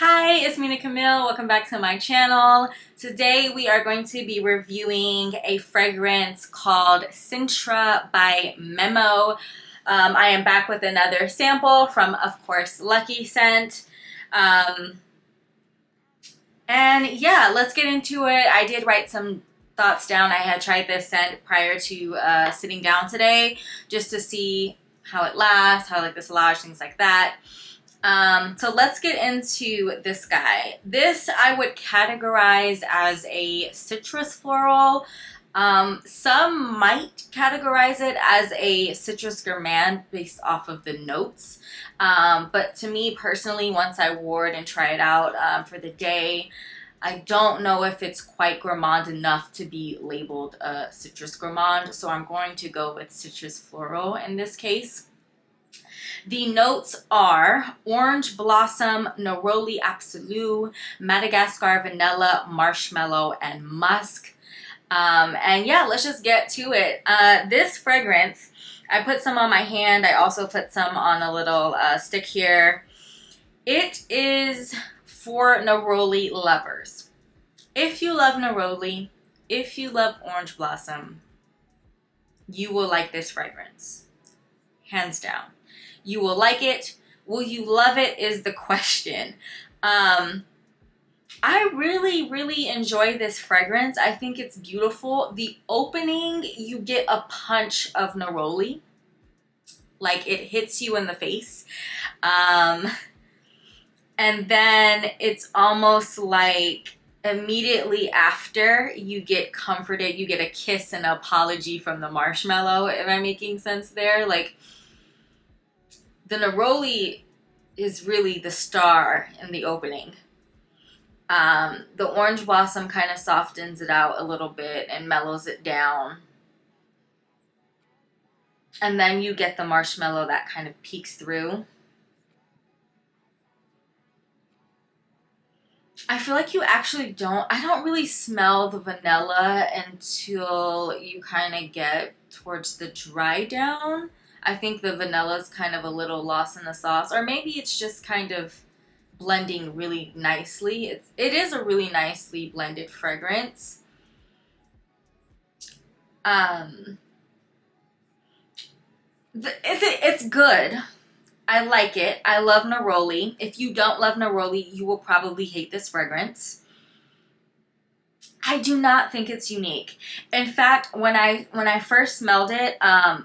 Hi, it's Mina Kamille. Welcome back to my channel. Today we are going to be reviewing a fragrance called Sintra by Memo. I am back with another sample from, of course, Lucky Scent. And yeah, let's get into it. I did write some thoughts down. I had tried this scent prior to sitting down today just to see how it lasts, how I like the sillage, things like that. So let's get into this guy. This I would categorize as a citrus floral. Some might categorize it as a citrus gourmand based off of the notes. But to me personally, once I wore it and try it out for the day, I don't know if it's quite gourmand enough to be labeled a citrus gourmand. So I'm going to go with citrus floral in this case. The notes are orange blossom, neroli absolu, Madagascar vanilla, marshmallow, and musk. And yeah, let's just get to it. This fragrance, I put some on my hand. I also put some on a little stick here. It is for neroli lovers. If you love neroli, if you love orange blossom, you will like this fragrance. Hands down. You will like it. Will you love it is the question. I really enjoy this fragrance. I think it's beautiful. The opening, you get a punch of neroli. Like it hits you in the face. And then it's almost like immediately after you get comforted, you get a kiss and an apology from the marshmallow. Am I making sense there? Like, the neroli is really the star in the opening. The orange blossom kind of softens it out a little bit and mellows it down. And then you get the marshmallow that kind of peeks through. I feel like you actually I don't really smell the vanilla until you kind of get towards the dry down. I think the vanilla is kind of a little lost in the sauce, or maybe it's just kind of blending really nicely. It is a really nicely blended fragrance. It's good. I like it. I love neroli. If you don't love neroli, you will probably hate this fragrance. I do not think it's unique. In fact, when I first smelled it,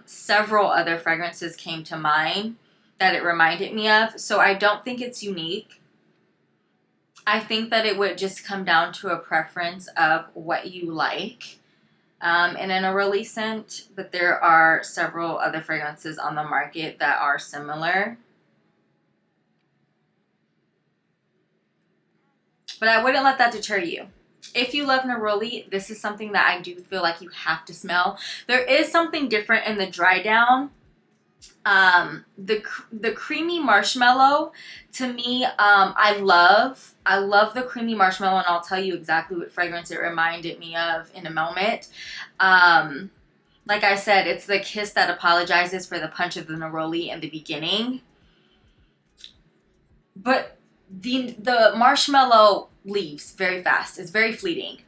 several other fragrances came to mind that it reminded me of. So I don't think it's unique. I think that it would just come down to a preference of what you like in a neroli scent. But there are several other fragrances on the market that are similar. But I wouldn't let that deter you. If you love neroli, this is something that I do feel like you have to smell. There is something different in the dry down. The creamy marshmallow, to me, I love the creamy marshmallow, and I'll tell you exactly what fragrance it reminded me of in a moment. Like I said, it's the kiss that apologizes for the punch of the neroli in the beginning. But the marshmallow leaves very fast. It's very fleeting.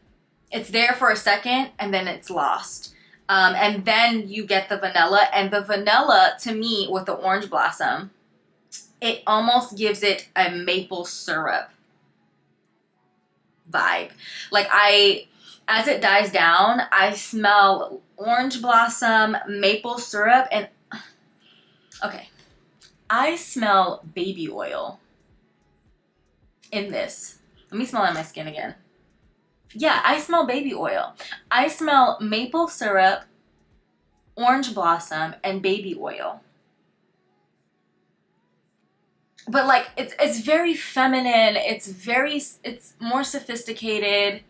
It's there for a second and then it's lost. And then you get the vanilla, and the vanilla, to me, with the orange blossom, it almost gives it a maple syrup vibe. Like as it dies down, I smell orange blossom, maple syrup, and okay, I smell baby oil in this. Let me smell on my skin again. Yeah, I smell baby oil. I smell maple syrup, orange blossom, and baby oil. But like it's very feminine. It's more sophisticated.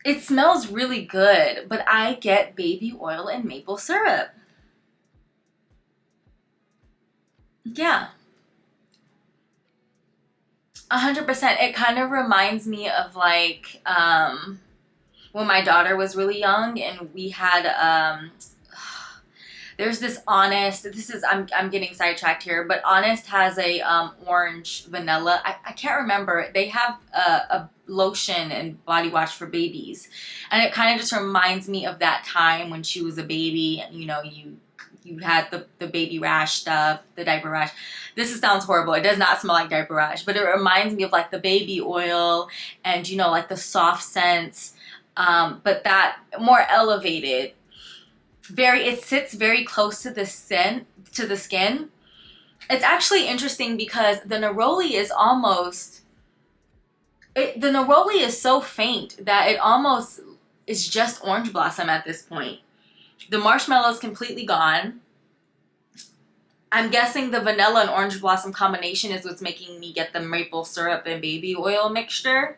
It smells really good, but I get baby oil and maple syrup. Yeah. 100%. It kind of reminds me of like when my daughter was really young and we had There's this Honest, I'm getting sidetracked here, but Honest has a orange vanilla. I can't remember. They have a lotion and body wash for babies. And it kind of just reminds me of that time when she was a baby, and you know, you had the baby rash stuff, the diaper rash. Sounds horrible. It does not smell like diaper rash, but it reminds me of like the baby oil and, you know, like the soft scents, but that more elevated. It sits very close to the skin. It's actually interesting because the neroli is the neroli is so faint that it almost is just orange blossom at this point. The marshmallow is completely gone. I'm guessing the vanilla and orange blossom combination is what's making me get the maple syrup and baby oil mixture.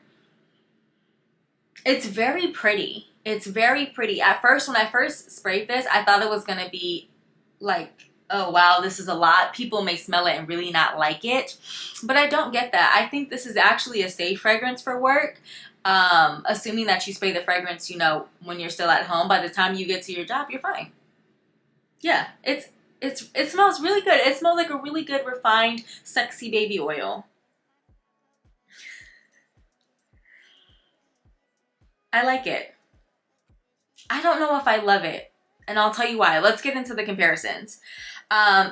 It's very pretty. It's very pretty. At first, when I first sprayed this, I thought it was going to be like, oh wow, this is a lot. People may smell it and really not like it. But I don't get that. I think this is actually a safe fragrance for work. Assuming that you spray the fragrance, you know, when you're still at home. By the time you get to your job, you're fine. Yeah, it smells really good. It smells like a really good, refined, sexy baby oil. I like it. I don't know if I love it, and I'll tell you why. Let's get into the comparisons.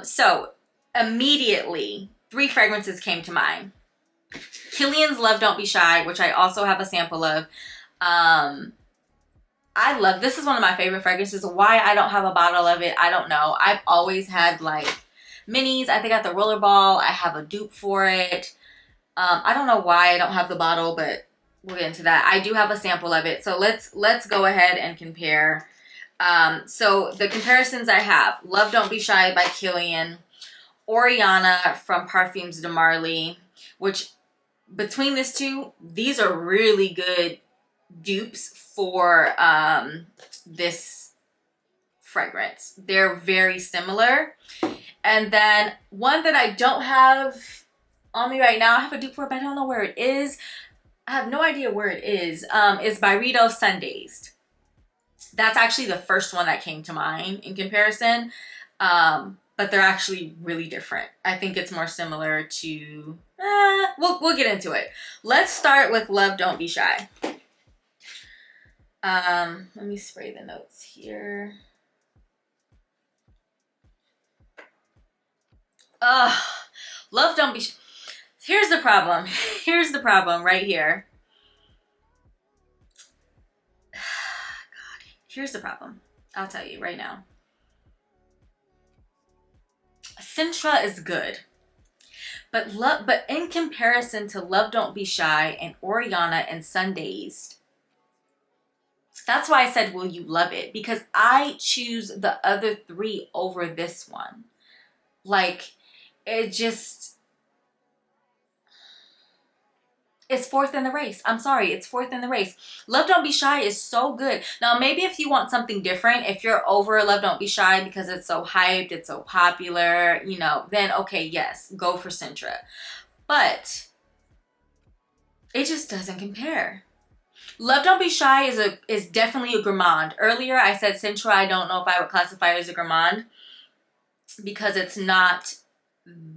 So immediately, 3 fragrances came to mind. Kilian's Love Don't Be Shy, which I also have a sample of. I love, this is one of my favorite fragrances. Why I don't have a bottle of it, I don't know. I've always had like minis. I think at the Rollerball, I have a dupe for it. I don't know why I don't have the bottle, but we'll get into that. I do have a sample of it. So let's go ahead and compare. So the comparisons I have: Love Don't Be Shy by Kilian, Oriana from Parfums de Marly, which between these two, these are really good dupes for this fragrance. They're very similar. And then one that I don't have on me right now, I have a dupe for it, but I don't know where it is. I have no idea where it is Byredo Sundazed. That's actually the first one that came to mind in comparison. But they're actually really different. I think it's more similar to, we'll get into it. Let's start with Love Don't Be Shy. Let me spray the notes here. Love Don't Be Shy. Here's the problem. Here's the problem right here. God, here's the problem. I'll tell you right now. Sintra is good. But in comparison to Love Don't Be Shy and Oriana and Sundazed, that's why I said, will you love it? Because I choose the other 3 over this one. Like, it just, it's 4th in the race. I'm sorry, it's 4th in the race. Love Don't Be Shy is so good. Now, maybe if you want something different, if you're over Love Don't Be Shy because it's so hyped, it's so popular, you know, then okay, yes, go for Sintra. But it just doesn't compare. Love Don't Be Shy is definitely a gourmand. Earlier, I said Sintra, I don't know if I would classify it as a gourmand because it's not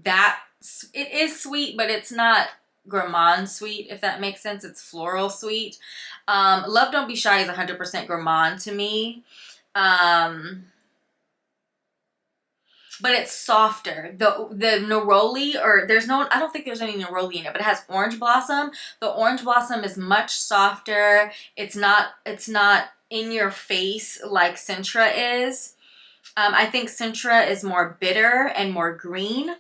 that, it is sweet, but it's not gourmand sweet, if that makes sense. It's floral sweet. Love Don't Be Shy is 100% gourmand to me. But it's softer. The neroli, or I don't think there's any neroli in it, but it has orange blossom. The orange blossom is much softer. It's not in your face like Sintra is. I think Sintra is more bitter and more green.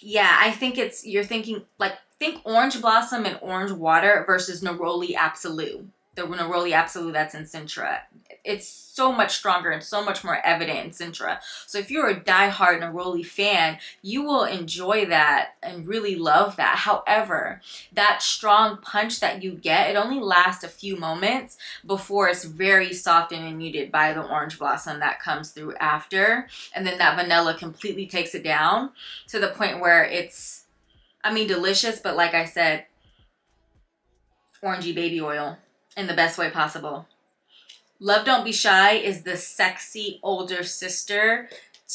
Yeah, I think you're thinking, like, think orange blossom and orange water versus neroli absolute. The neroli absolute that's in Sintra. It's so much stronger and so much more evident in Sintra. So if you're a diehard neroli fan, you will enjoy that and really love that. However, that strong punch that you get, it only lasts a few moments before it's very softened and muted by the orange blossom that comes through after. And then that vanilla completely takes it down to the point where it's, I mean, delicious, but like I said, orangey baby oil in the best way possible. Love Don't Be Shy is the sexy older sister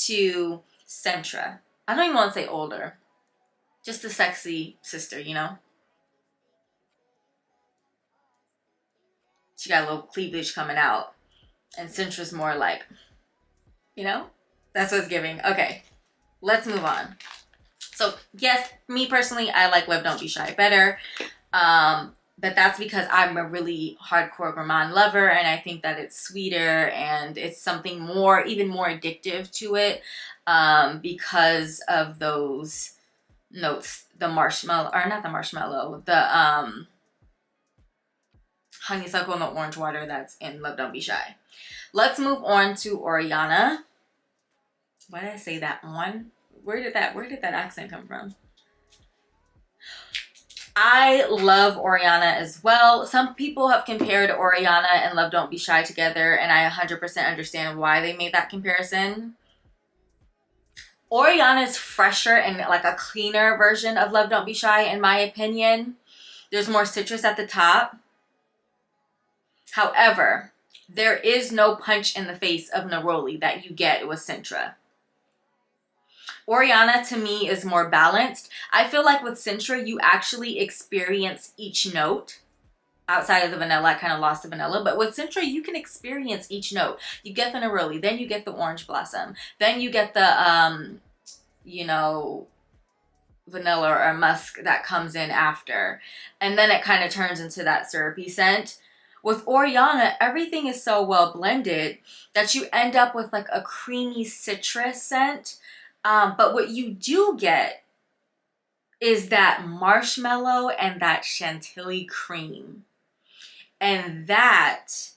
to Sintra. I don't even want to say older. Just the sexy sister, you know? She got a little cleavage coming out. And Sintra's more like, you know? That's what it's giving. Okay, let's move on. So, yes, me personally, I like Love Don't Be Shy better. But that's because I'm a really hardcore gourmand lover, and I think that it's sweeter and it's something more, even more addictive to it, because of those notes. The marshmallow, or not the marshmallow, the honeysuckle and the orange water that's in Love Don't Be Shy. Let's move on to Oriana. Why did I say that one? Where did that accent come from? I love Oriana as well. Some people have compared Oriana and Love Don't Be Shy together, and I 100% understand why they made that comparison. Oriana is fresher and like a cleaner version of Love Don't Be Shy, in my opinion. There's more citrus at the top. However, there is no punch in the face of neroli that you get with Sintra. Oriana to me is more balanced. I feel like with Sintra, you actually experience each note. Outside of the vanilla, I kind of lost the vanilla. But with Sintra, you can experience each note. You get the neroli, then you get the orange blossom. Then you get the, you know, vanilla or musk that comes in after. And then it kind of turns into that syrupy scent. With Oriana, everything is so well blended that you end up with like a creamy citrus scent. But what you do get is that marshmallow and that chantilly cream. And that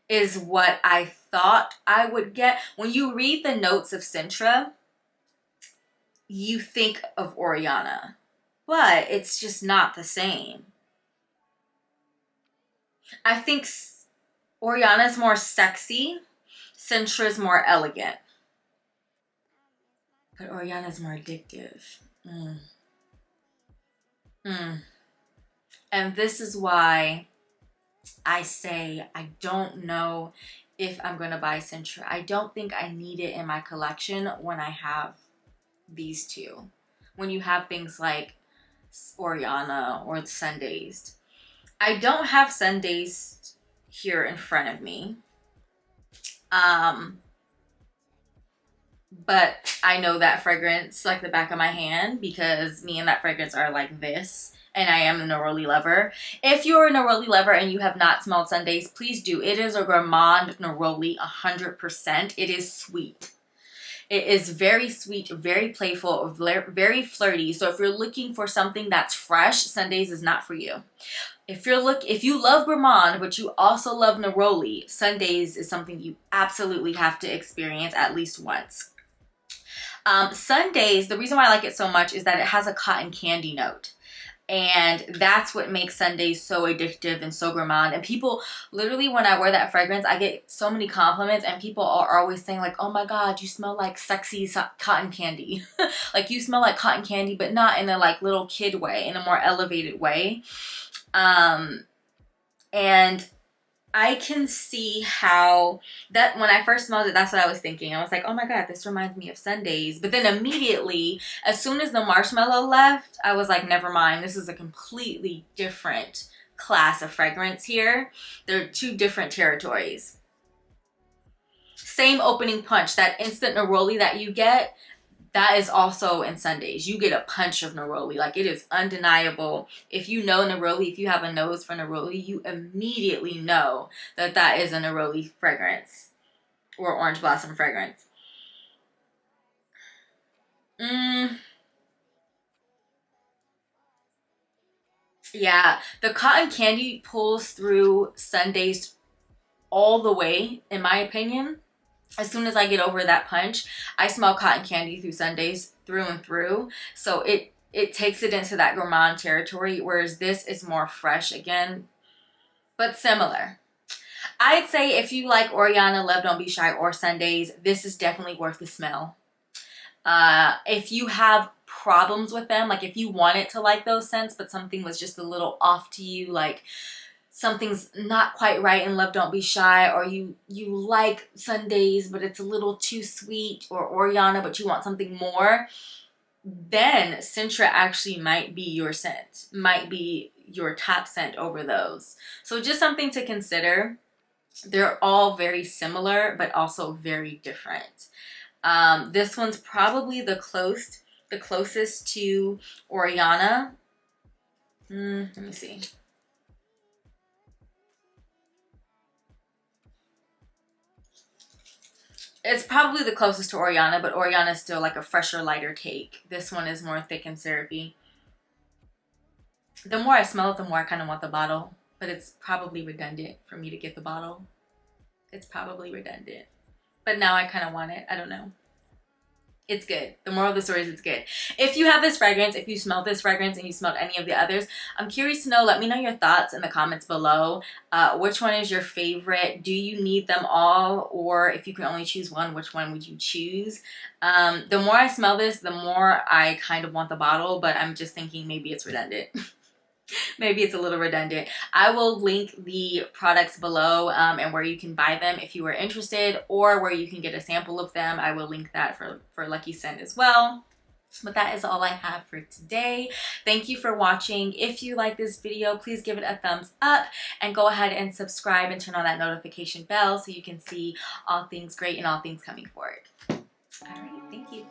is what I thought I would get. When you read the notes of Sintra, you think of Oriana. But it's just not the same. I think Oriana's more sexy. Sintra's more elegant. But Oriana's more addictive. And this is why I say I don't know if I'm going to buy Sintra. I don't think I need it in my collection when I have these two. When you have things like Oriana or Sun-Dazed. I don't have Sun-Dazed here in front of me. But I know that fragrance like the back of my hand because me and that fragrance are like this. And I am a neroli lover. If you're a neroli lover and you have not smelled Sun-Dazed, please do. It is a gourmand neroli 100%. It is sweet. It is very sweet, very playful, very flirty. So if you're looking for something that's fresh, Sun-Dazed is not for you. If you love gourmand, but you also love neroli, Sun-Dazed is something you absolutely have to experience at least once. Sun-Dazed, the reason why I like it so much is that it has a cotton candy note. And that's what makes Sun-Dazed so addictive and so gourmand. And people, literally when I wear that fragrance, I get so many compliments and people are always saying like, oh my God, you smell like sexy cotton candy. Like you smell like cotton candy, but not in a like little kid way, in a more elevated way. And I can see how that when I first smelled it, that's what I was thinking. I was like, oh my God, this reminds me of Sun-Dazed. But then immediately, as soon as the marshmallow left, I was like, never mind. This is a completely different class of fragrance here. They're two different territories. Same opening punch, that instant neroli that you get, that is also in Sun-Dazed. You get a punch of neroli. Like it is undeniable. If you know neroli, if you have a nose for neroli, you immediately know that that is a neroli fragrance or orange blossom fragrance. Yeah, the cotton candy pulls through Sun-Dazed all the way, in my opinion. As soon as I get over that punch, I smell cotton candy through Sun-Dazed through and through. So it takes it into that gourmand territory, whereas this is more fresh again, but similar. I'd say if you like Oriana, Love Don't Be Shy, or Sun-Dazed, this is definitely worth the smell. If you have problems with them, like if you wanted to like those scents, but something was just a little off to you, like something's not quite right in Love Don't Be Shy, or you like Sundays but it's a little too sweet, or Oriana but you want something more, then Sintra actually might be your scent, might be your top scent over those. So just something to consider. They're all very similar but also very different. This one's probably the closest to Oriana. Let me see. It's probably the closest to Oriana, but Oriana is still like a fresher, lighter take. This one is more thick and syrupy. The more I smell it, the more I kind of want the bottle, but it's probably redundant for me to get the bottle. It's probably redundant, but now I kind of want it. I don't know. It's good. The moral of the story is it's good. If you have this fragrance, if you smelled this fragrance and you smelled any of the others, I'm curious to know. Let me know your thoughts in the comments below. Which one is your favorite? Do you need them all? Or if you can only choose one, which one would you choose? The more I smell this, the more I kind of want the bottle, but I'm just thinking maybe it's redundant. Maybe it's a little redundant. I will link the products below and where you can buy them if you are interested, or where you can get a sample of them. I will link that for Lucky Scent as well. But that is all I have for today. Thank you for watching. If you like this video, please give it a thumbs up and go ahead and subscribe and turn on that notification bell so you can see all things great and all things coming forward. All right, thank you.